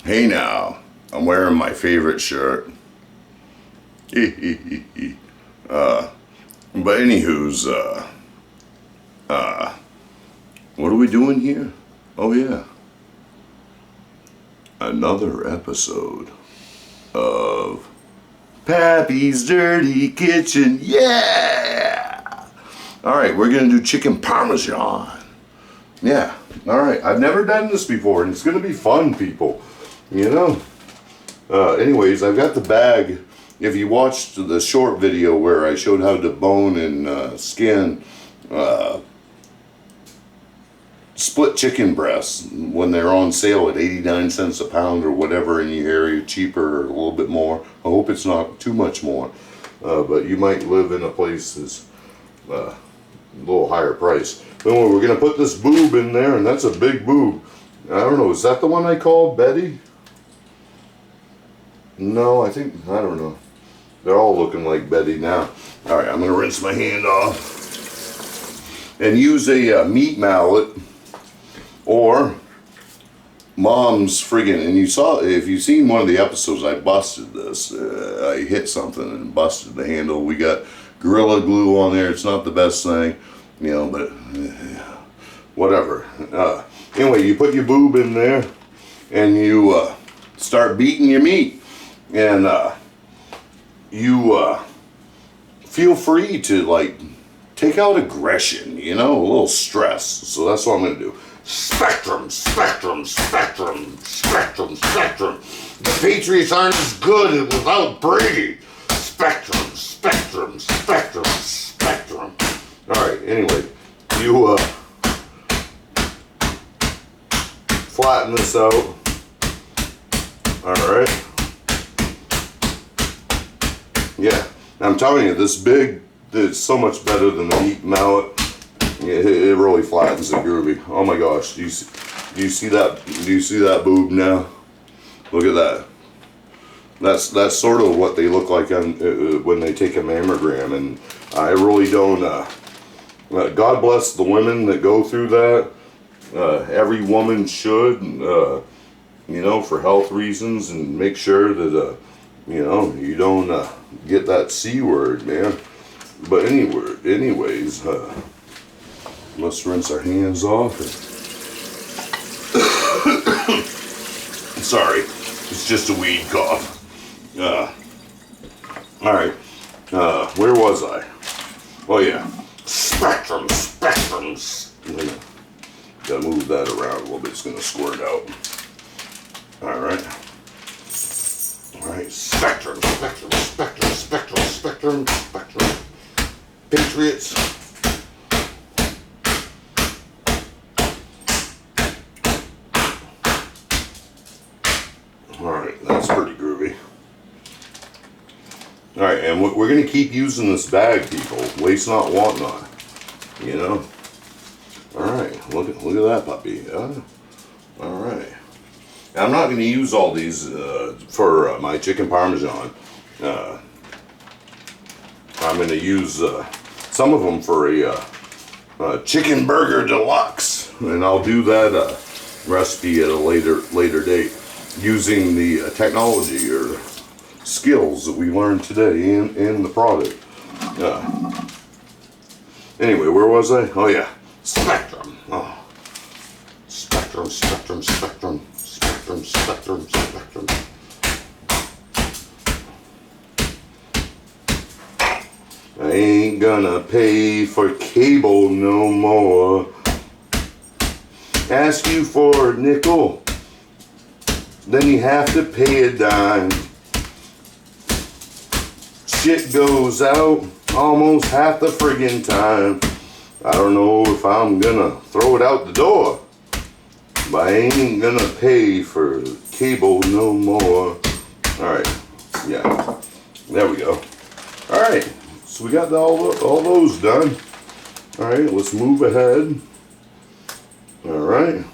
Hey now, I'm wearing my favorite shirt. But anywho's, what are we doing here? Oh yeah, another episode of Pappy's Dirty Kitchen. Yeah! Alright, we're gonna do chicken parmesan. Yeah, alright, I've never done this before and it's gonna be fun, people. You know? Anyways, I've got the bag. If you watched the short video where I showed how to bone and skin split chicken breasts when they're on sale at 89 cents a pound or whatever in your area, cheaper or a little bit more. I hope it's not too much more, but you might live in a place that's a little higher price. Anyway, we're going to put this boob in there, and that's a big boob. I don't know, is that the one I called Betty? No, I don't know. They're all looking like Betty now. Alright, I'm going to rinse my hand off and use a meat mallet or Mom's friggin', and you saw, if you've seen one of the episodes, I busted this. I hit something and busted the handle. We got Gorilla Glue on there. It's not the best thing, you know, but whatever. Anyway, you put your boob in there and you start beating your meat. And you feel free to, like, take out aggression, you know, a little stress. So that's what I'm going to do. Spectrum, spectrum, spectrum, spectrum, spectrum. The Patriots aren't as good without Brady. Spectrum, spectrum, spectrum, spectrum. Alright, anyway, you flatten this out. Alright. Yeah, I'm telling you, this big, it's so much better than the meat mallet. It really flattens it groovy. Oh my gosh, do you see that? Do you see that boob now? Look at that. That's sort of what they look like on, when they take a mammogram, and I really don't. God bless the women that go through that. Every woman should, you know, for health reasons, and make sure that you know, you don't get that C word, man. But anyways, let's rinse our hands off. Sorry, it's just a weed cough. Alright, where was I? Oh yeah, spectrum, spectrums. Gotta move that around a little bit, it's gonna squirt out. Alright. Alright, spectrum, spectrum, spectrum, spectrum, spectrum, spectrum. Patriots. Alright, that's pretty groovy. Alright, and we're going to keep using this bag, people. Waste not, want not. You know? Alright, look at that puppy. Alright. I'm not going to use all these for my chicken parmesan. I'm going to use some of them for a chicken burger deluxe, and I'll do that recipe at a later date using the technology or skills that we learned today in the product. Anyway, where was I? Oh yeah, spectrum. Oh. Spectrum, spectrum, spectrum. Spectrum, spectrum, spectrum. I ain't gonna pay for cable no more. Ask you for a nickel, then you have to pay a dime. Shit goes out almost half the friggin' time. I don't know if I'm gonna throw it out the door, but I ain't gonna pay for cable no more. Alright, yeah, there we go. Alright, so we got all those done. Alright, let's move ahead. Alright.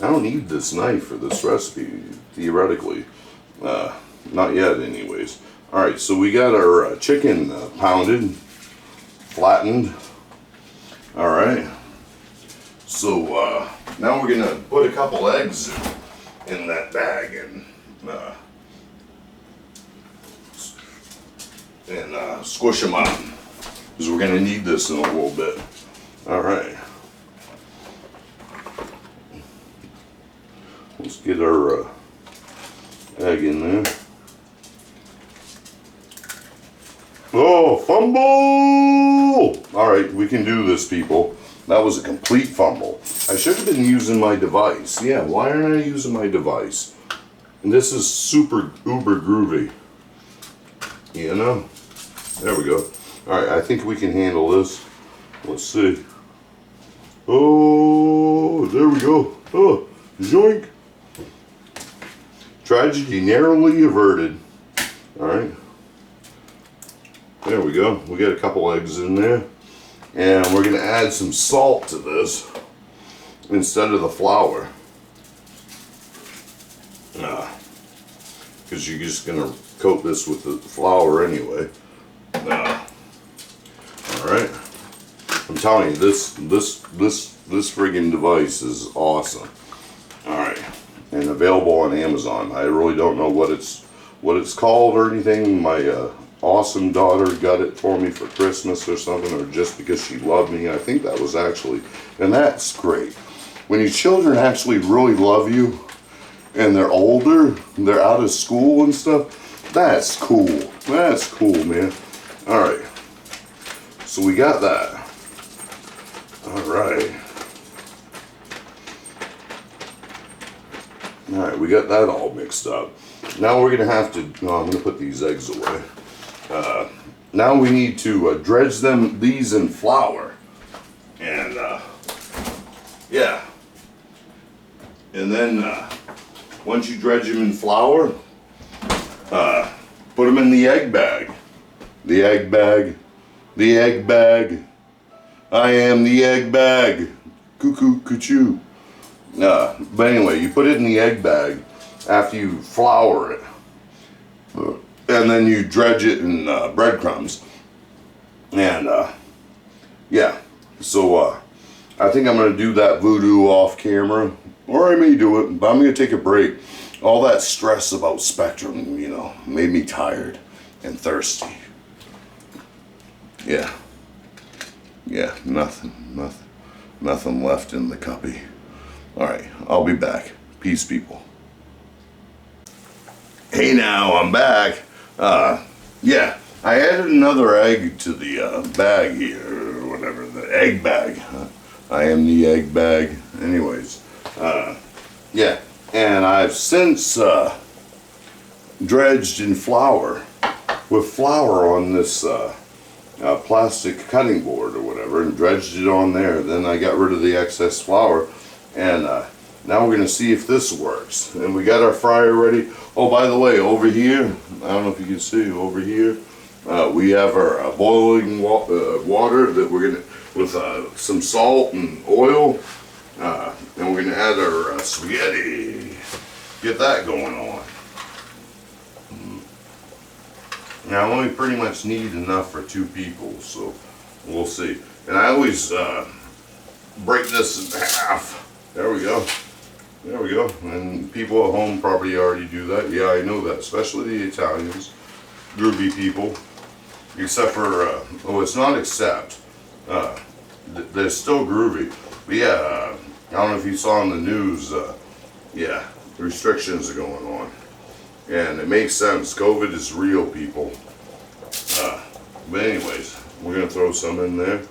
I don't need this knife for this recipe, theoretically. Not yet, anyways. Alright, so we got our chicken pounded, flattened. Alright. So now we're going to put a couple eggs in that bag and squish them up, because we're going to need this in a little bit. All right. Let's get our egg in there. Oh, fumble! All right, we can do this, people. That was a complete fumble. I should have been using my device. Yeah, why aren't I using my device? And this is super uber groovy. You know? There we go. All right, I think we can handle this. Let's see. Oh, there we go. Oh, zoink. Tragedy narrowly averted. All right. There we go. We got a couple eggs in there. And we're going to add some salt to this instead of the flour. Because you're just going to coat this with the flour anyway. Alright. I'm telling you, this friggin' device is awesome. Alright. And available on Amazon. I really don't know what it's called or anything. My awesome daughter got it for me for Christmas or something, or just because she loved me. I think that was actually, and that's great. When your children actually really love you and they're older, they're out of school and stuff, that's cool. That's cool, man. All right. So we got that. All right. All right, we got that all mixed up. Now we're going to have to, no, I'm going to put these eggs away. Now we need to dredge these in flour, and yeah, and then once you dredge them in flour, put them in the egg bag. The egg bag, the egg bag. I am the egg bag. Cuckoo, cuckoo. But anyway, you put it in the egg bag after you flour it. And then you dredge it in breadcrumbs. And yeah, so I think I'm going to do that voodoo off camera. Or I may do it, but I'm going to take a break. All that stress about Spectrum, you know, made me tired and thirsty. Yeah. Yeah, nothing left in the cuppy. Alright, I'll be back. Peace, people. Hey now, I'm back. Yeah, I added another egg to the bag here, or whatever, the egg bag. I am the egg bag. Anyways, yeah, and I've since dredged in flour, with flour on this plastic cutting board or whatever, and dredged it on there. Then I got rid of the excess flour, and now we're going to see if this works. And we got our fryer ready. Oh, by the way, over here, I don't know if you can see, over here, we have our boiling water that we're going to, with some salt and oil, and we're going to add our spaghetti. Get that going on. Now, I only pretty much need enough for 2 people, so we'll see. And I always break this in half. There we go. There we go. And people at home probably already do that. Yeah, I know that, especially the Italians, groovy people. Except for, oh, it's not except. They're still groovy. But yeah, I don't know if you saw on the news, yeah, restrictions are going on. And it makes sense. COVID is real, people. But anyways, we're going to throw some in there.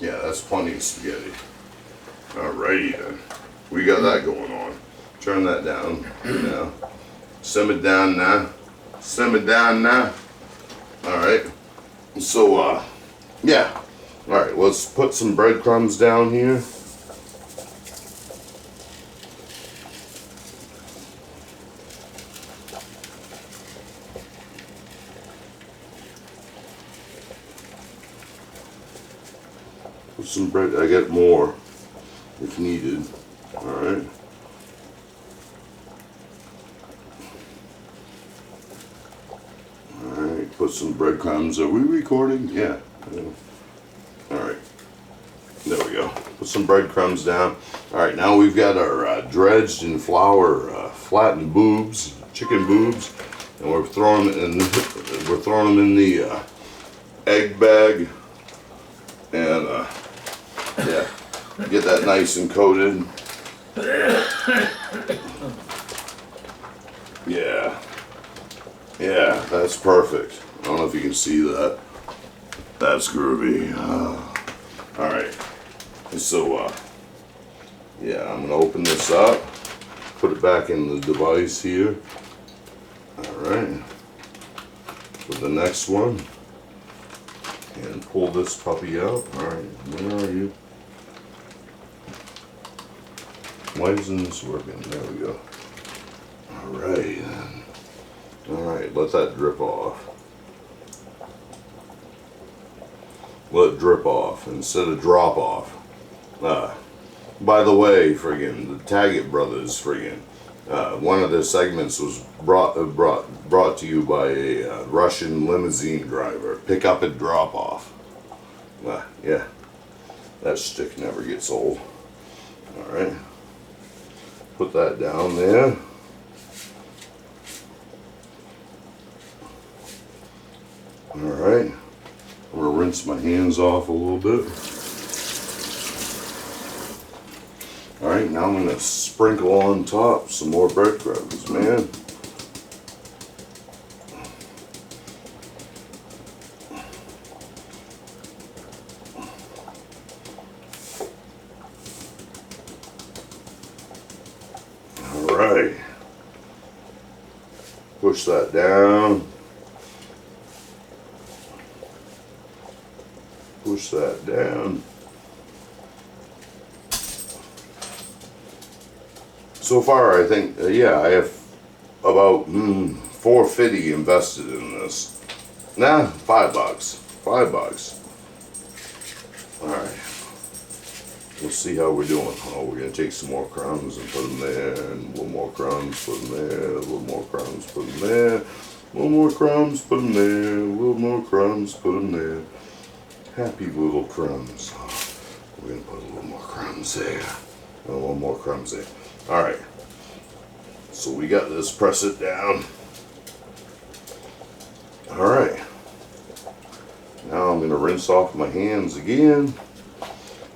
Yeah, that's plenty of spaghetti. Alrighty then. We got that going on. Turn that down now. Simmer down now. Simmer down now. Alright. So, yeah. Alright, let's put some breadcrumbs down here. Put some bread. I get more if needed. Alright. Alright, put some breadcrumbs. Are we recording? Yeah. Alright. There we go. Put some breadcrumbs down. Alright, now we've got our dredged in flour, flattened boobs, chicken boobs, and we're throwing them in the egg bag, and yeah, get that nice and coated. Yeah, that's perfect. I don't know if you can see that. That's groovy. All right. So, yeah, I'm gonna open this up, put it back in the device here. All right. For the next one, and pull this puppy out. All right, where are you? Why isn't this working? There we go. All right. All right, let that drip off. Let it drip off instead of drop off. By the way, friggin', the Taggett brothers, friggin', one of their segments was brought to you by a Russian limousine driver. Pick up and drop off. Yeah, that stick never gets old. All right, put that down there. All right, I'm gonna rinse my hands off a little bit. All right, now I'm gonna sprinkle on top some more breadcrumbs, man. All right, push that down. Push that down. So far, I think, yeah, I have about $4.50 invested in this. Nah, $5. $5. All right. We'll see how we're doing. Oh, we're gonna take some more crumbs and put them there, and a little more crumbs, put them there, a little more crumbs, put them there, a little more crumbs, put them there, a little more crumbs, put them there. Happy little crumbs. Oh, we're gonna put a little more crumbs there, and a little more crumbs there. All right. So we got this. Press it down. All right. Now I'm gonna rinse off my hands again.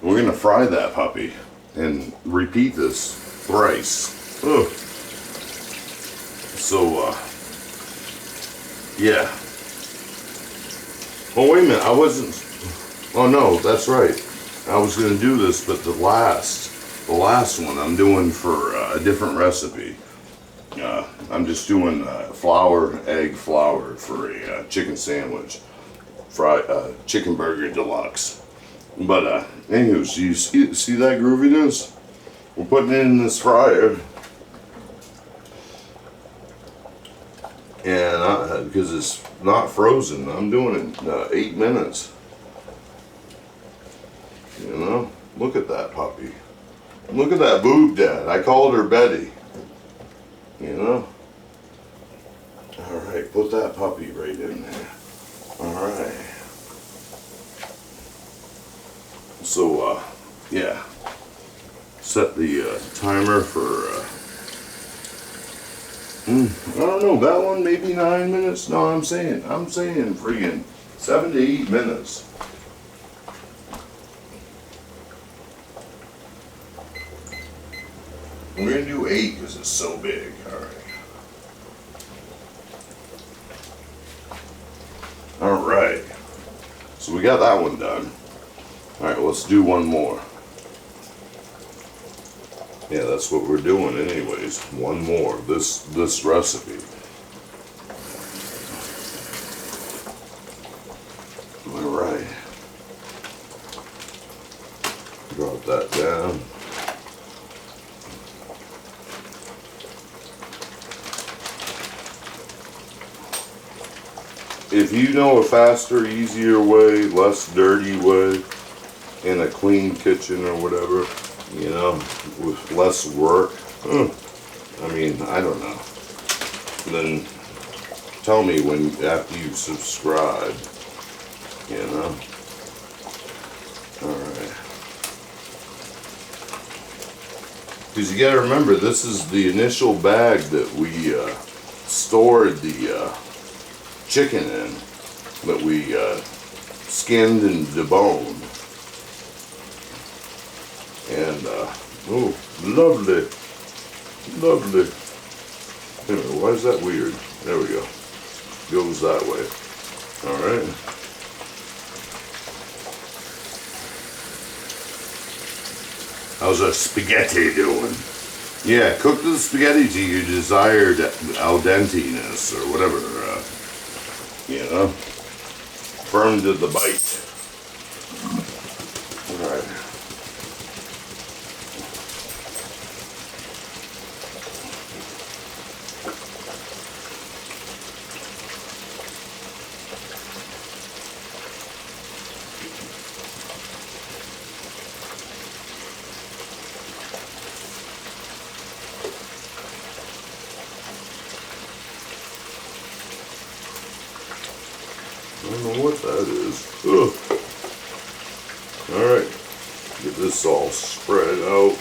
We're gonna fry that puppy and repeat this thrice. Ugh. So, yeah. Oh, wait a minute, I wasn't, oh no, that's right. I was gonna do this, but the last one I'm doing for a different recipe. I'm just doing egg flour for a chicken sandwich. Chicken burger deluxe. But anyways, you see that grooviness? We're putting it in this fryer, and because it's not frozen, I'm doing it 8 minutes. You know, look at that puppy. Look at that boob, Dad. I called her Betty. You know. All right, put that puppy right in there. All right. So, yeah, set the timer for, I don't know, that one maybe 9 minutes? No, I'm saying friggin' 7 to 8 minutes. We're gonna do 8 because it's so big, all right. All right, so we got that one done. All right, let's do one more. Yeah, that's what we're doing anyways. One more, this recipe. All right. Drop that down. If you know a faster, easier way, less dirty way, in a clean kitchen or whatever, you know, with less work, I mean, I don't know. Then tell me after you subscribe, you know. All right. Because you got to remember, this is the initial bag that we stored the chicken in, that we skinned and deboned. And, oh, lovely, lovely. Anyway, why is that weird? There we go. Goes that way. All right. How's our spaghetti doing? Yeah, cook the spaghetti to your desired al denteness or whatever. You know, firm to the bite. All right. I don't know what that is. Ugh. Alright. Get this all spread out.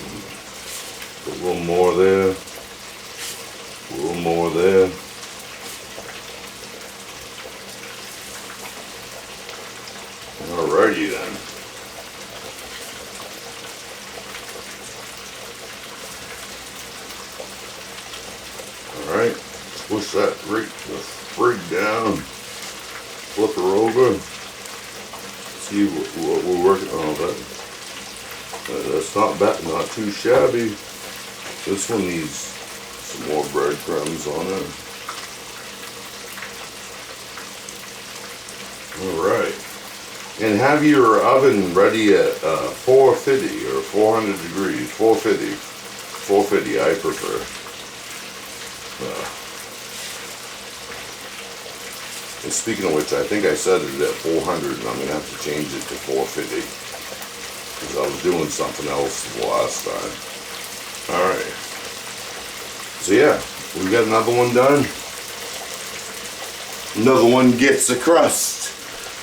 Put a little more there. A little more there. Alrighty then. Alright. Push that frig down. Flip her over. See what we're working on. That's not bad, not too shabby. This one needs some more breadcrumbs on it. Alright. And have your oven ready at 450 or 400 degrees. 450. 450 I prefer. And speaking of which, I think I set it at 400 and I'm going to have to change it to 450. Because I was doing something else the last time. Alright. So yeah, we got another one done. Another one gets the crust.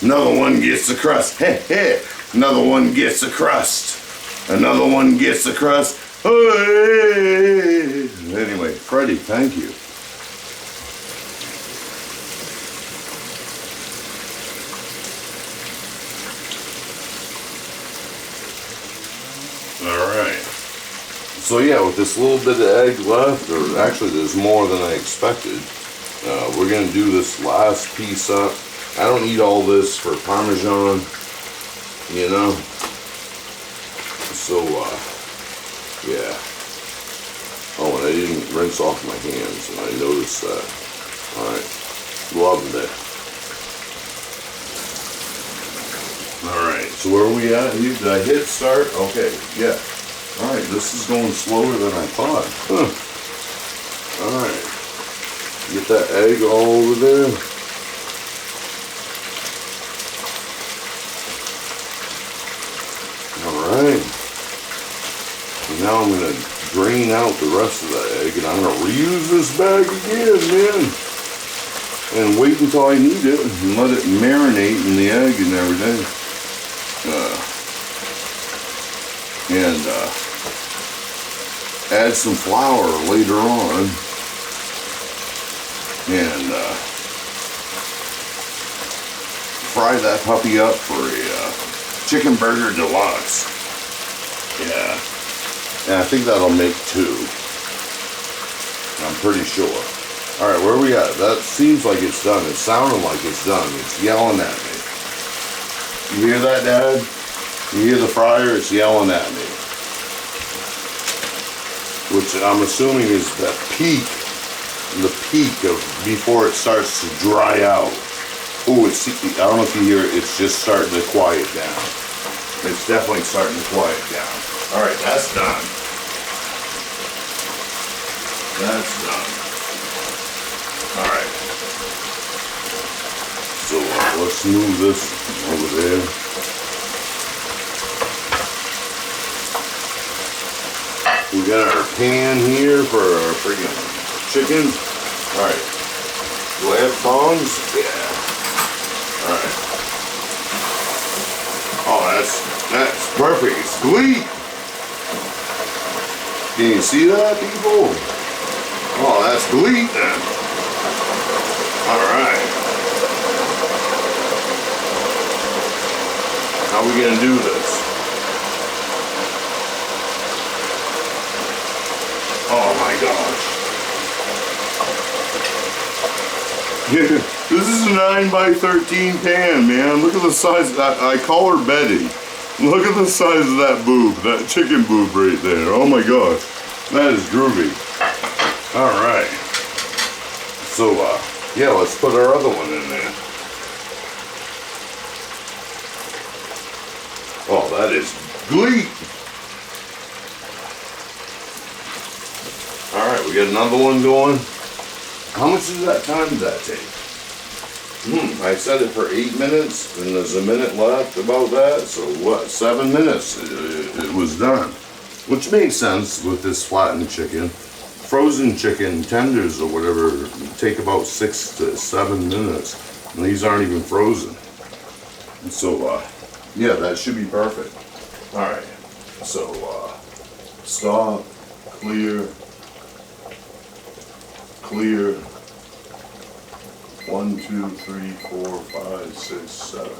Another one gets the crust. Hey, hey. Another one gets the crust. Another one gets the crust. Hey. Anyway, Freddie, thank you. Alright. So yeah, with this little bit of egg left, or actually there's more than I expected, we're going to do this last piece up. I don't need all this for Parmesan, you know. So, yeah. Oh, and I didn't rinse off my hands, and I noticed that. Alright. Loved it. Alright, so where are we at? Did I hit start? Okay, yeah. Alright, this is going slower than I thought. Huh. Alright. Get that egg all over there. Alright. And now I'm going to drain out the rest of that egg, and I'm going to reuse this bag again, man. And wait until I need it and let it marinate in the egg and everything. And add some flour later on. And fry that puppy up for a chicken burger deluxe. Yeah. And I think that'll make 2. I'm pretty sure. Alright, where are we at? That seems like it's done. It sounded like it's done. It's yelling at me. You hear that, Dad? You hear the fryer? It's yelling at me. Which I'm assuming is the peak of before it starts to dry out. Oh, it's, I don't know if you hear it, it's just starting to quiet down. It's definitely starting to quiet down. Alright, that's done. That's done. Alright. So let's move this over there. We got our pan here for our freaking chicken. Alright. Do I have tongs? Yeah. Alright. Oh, that's perfect. Sweet. Can you see that, people? Oh, that's sweet then. Alright. How are we gonna do this? Oh my gosh. This is a 9x13 pan, man. Look at the size of that. I call her Betty. Look at the size of that boob, that chicken boob right there. Oh my gosh. That is groovy. Alright. So, yeah, let's put our other one in there. Oh, that is glee. Alright, we got another one going. How much does that time does that take? I set it for 8 minutes, and there's a minute left about that, so what, 7 minutes it was done. Which makes sense with this flattened chicken. Frozen chicken tenders or whatever take about 6 to 7 minutes, and these aren't even frozen. And so, yeah, that should be perfect. Alright, so, stop, clear, clear. 1, 2, 3, 4, 5, 6, 7.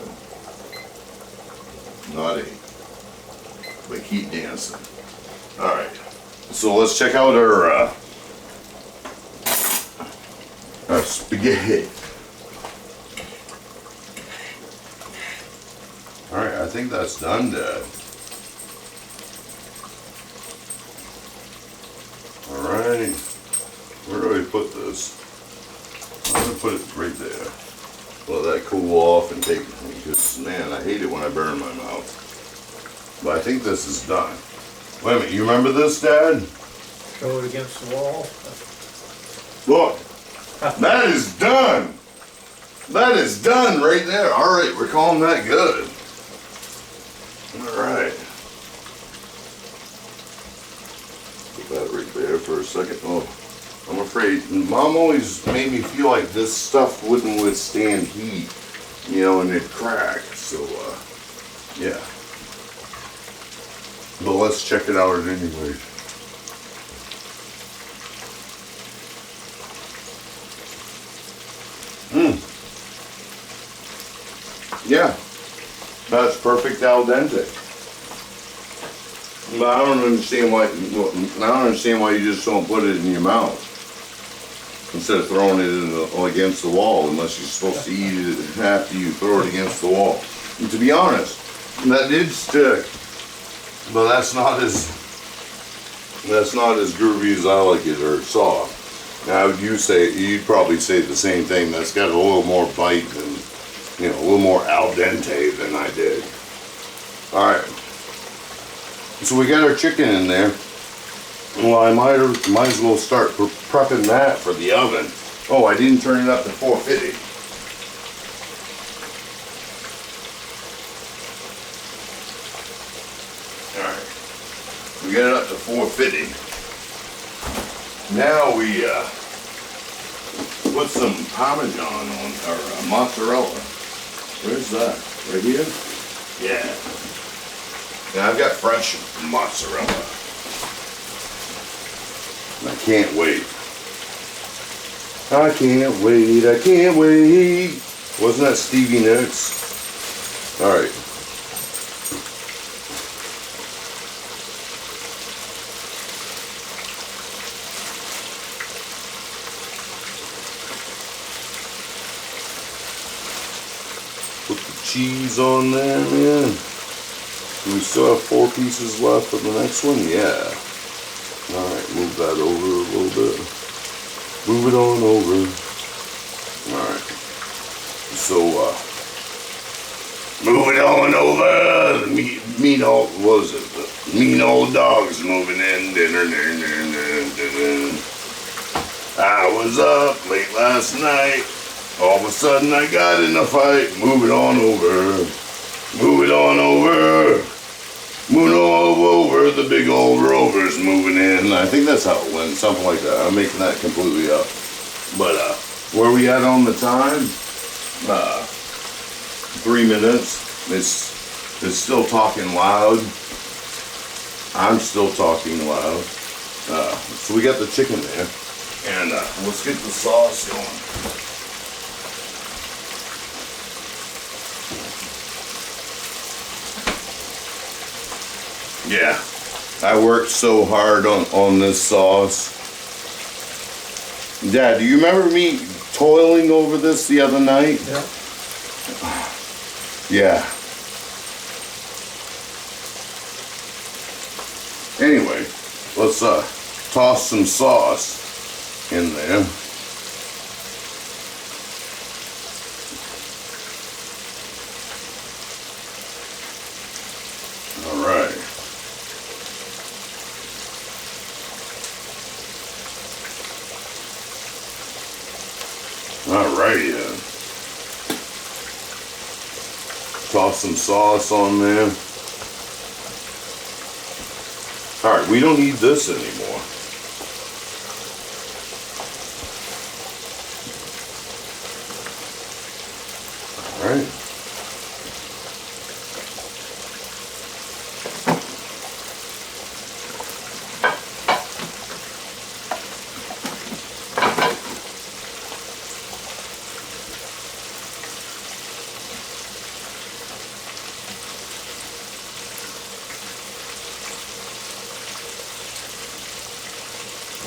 Not 8. But keep dancing. Alright. So let's check out our spaghetti. Alright, I think that's done, Dad. Alright. Where do I put this? I'm going to put it right there. Let that cool off and take, because man, I hate it when I burn my mouth. But I think this is done. Wait a minute, you remember this, Dad? Throw it against the wall. Look, that is done. That is done right there. All right, we're calling that good. All right. Put that right there for a second. Oh. I'm afraid, Mom always made me feel like this stuff wouldn't withstand heat, you know, and it'd crack, so, yeah. But let's check it out anyway. Yeah, that's perfect al dente. But I don't understand why you just don't put it in your mouth instead of throwing it against the wall, unless you're supposed to eat it after you throw it against the wall. And to be honest, that did stick, but that's not as groovy as I like it, or soft. Now you'd probably say the same thing. That's got a little more bite than, you know, a little more al dente than I did. All right. So we got our chicken in there. Well, I might as well start prepping that for the oven. Oh, I didn't turn it up to 450. All right, we got it up to 450. Now we put some Parmesan on, or mozzarella. Where's that? Right here? Yeah. Now I've got fresh mozzarella. I can't wait. I can't wait, I can't wait. Wasn't that Stevie Nicks? Alright. Put the cheese on there, man. Do we still have 4 pieces left for the next one? Yeah. Alright, move that over a little bit. Move it on over. Alright. So, move it on over. The mean old, what was it? The mean old dog's moving in. I was up late last night. All of a sudden I got in a fight. Move it on over. Move it on over. Moving over, the big old rover's moving in. I think that's how it went, something like that. I'm making that completely up. But where we at on the time? 3 minutes. It's still talking loud. I'm still talking loud. So we got the chicken there, and let's get the sauce going. Yeah, I worked so hard on this sauce. Dad, do you remember me toiling over this the other night? Yeah. Yeah. Anyway, let's toss some sauce in there. All right. Alrighty then. Toss some sauce on there. Alright, we don't need this anymore. Alright.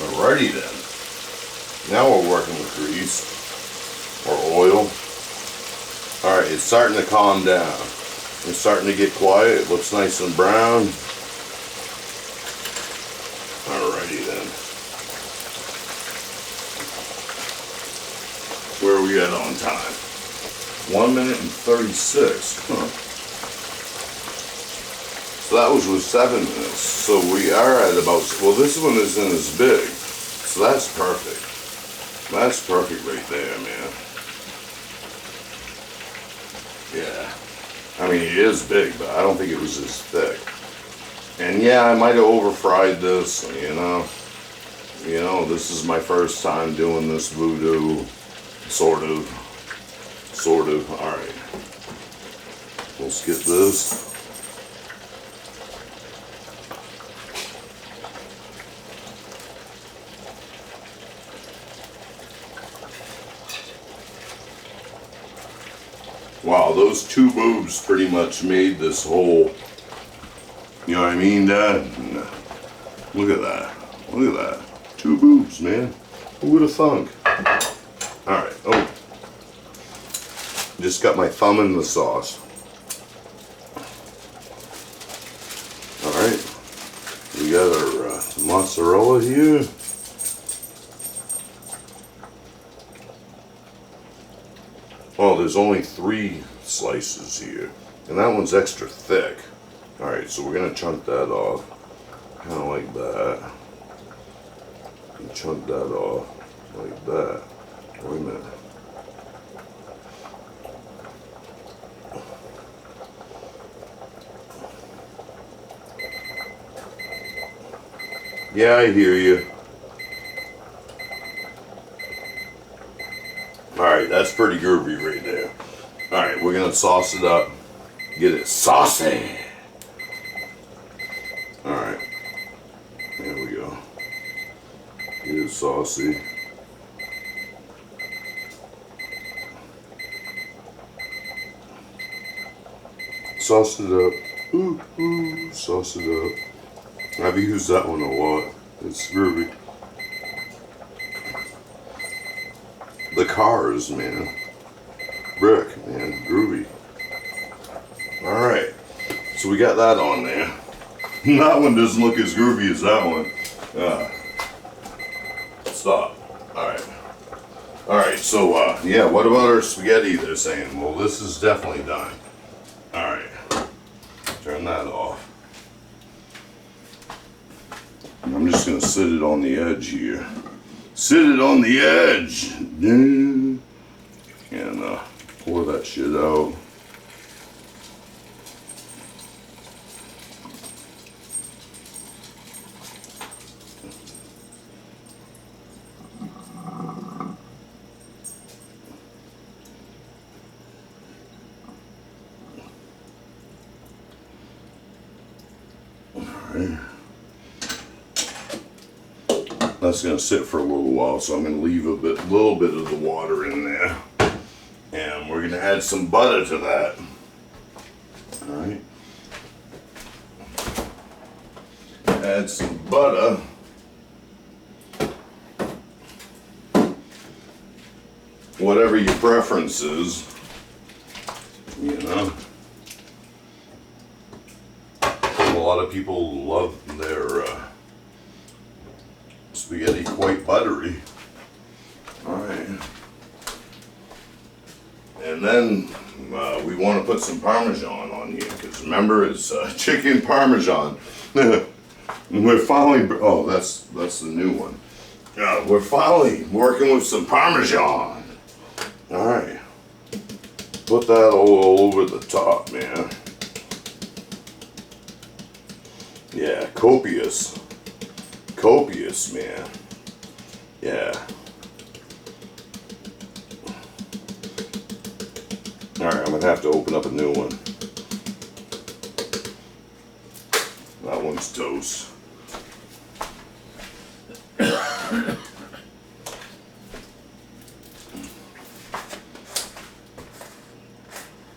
Alrighty then. Now we're working with grease or oil. Alright, it's starting to calm down. It's starting to get quiet. It looks nice and brown. Alrighty then. Where are we at on time? 1 minute and 36. Huh. So that was with 7 minutes. So we are at about, well, this one isn't as big. So that's perfect. That's perfect right there, man. Yeah. I mean, it is big, but I don't think it was as thick. And yeah, I might have over-fried this, you know. You know, this is my first time doing this voodoo. Sort of. Alright. Let's get this. Wow, those two boobs pretty much made this whole, you know what I mean, Dad? Look at that. Look at that. Two boobs, man. Who would have thunk? Alright, oh. Just got my thumb in the sauce. Alright. We got our mozzarella here. Oh, there's only 3 slices here. And that one's extra thick. Alright, so we're going to chunk that off. Kind of like that. And chunk that off like that. Wait a minute. Yeah, I hear you. Alright, that's pretty groovy right there. Alright, we're gonna sauce it up. Get it saucy. Alright. There we go. Get it saucy. Sauce it up. Ooh, ooh, sauce it up. I've used that one a lot. It's groovy. The cars, man. Brick, man. Groovy. Alright. So we got that on there. That one doesn't look as groovy as that one. Stop. Alright. Alright, so, yeah, what about our spaghetti they're saying? Well, this is definitely done. Alright. Turn that off. I'm just gonna sit it on the edge here. Sit it on the edge! And pour that shit out. Alright. That's gonna sit for a little while, so I'm gonna leave a little bit of the water in there. And we're gonna add some butter to that. All right. Add some butter. Whatever your preference is, you know. A lot of people love their spaghetti quite buttery. All right. And then we want to put some Parmesan on here, because remember, it's chicken Parmesan. We're finally, oh, that's the new one. We're finally working with some Parmesan. All right. Put that all over the top, man. Yeah, copious. Copious, man. Yeah. Alright, I'm gonna have to open up a new one. That one's toast.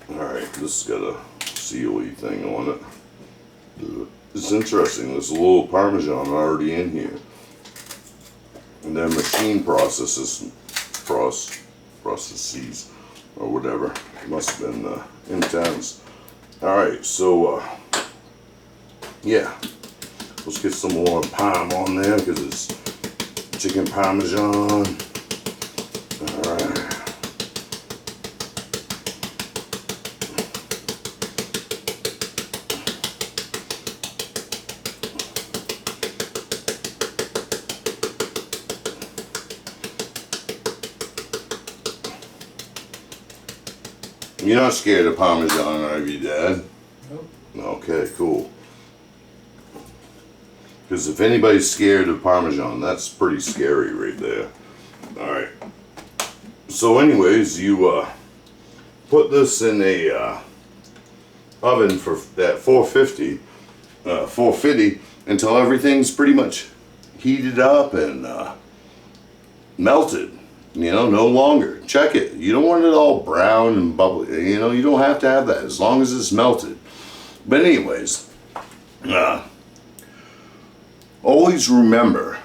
Alright, this has got a sealy thing on it. It's interesting, there's a little Parmesan already in here. And then machine processes, or whatever. It must have been intense. Alright, so, yeah. Let's get some more Parm on there, because it's chicken Parmesan. Alright. You're not scared of Parmesan, are you, Dad? Nope. Okay, cool. Because if anybody's scared of Parmesan, that's pretty scary right there. Alright. So anyways, you put this in a oven for that 450 until everything's pretty much heated up and melted. You know, no longer. Check it. You don't want it all brown and bubbly. You know, you don't have to have that as long as it's melted. But anyways, always remember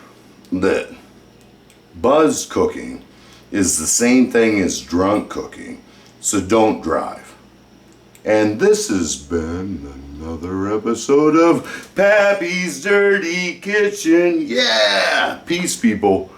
that buzz cooking is the same thing as drunk cooking. So don't drive. And this has been another episode of Pappy's Dirty Kitchen. Yeah! Peace, people.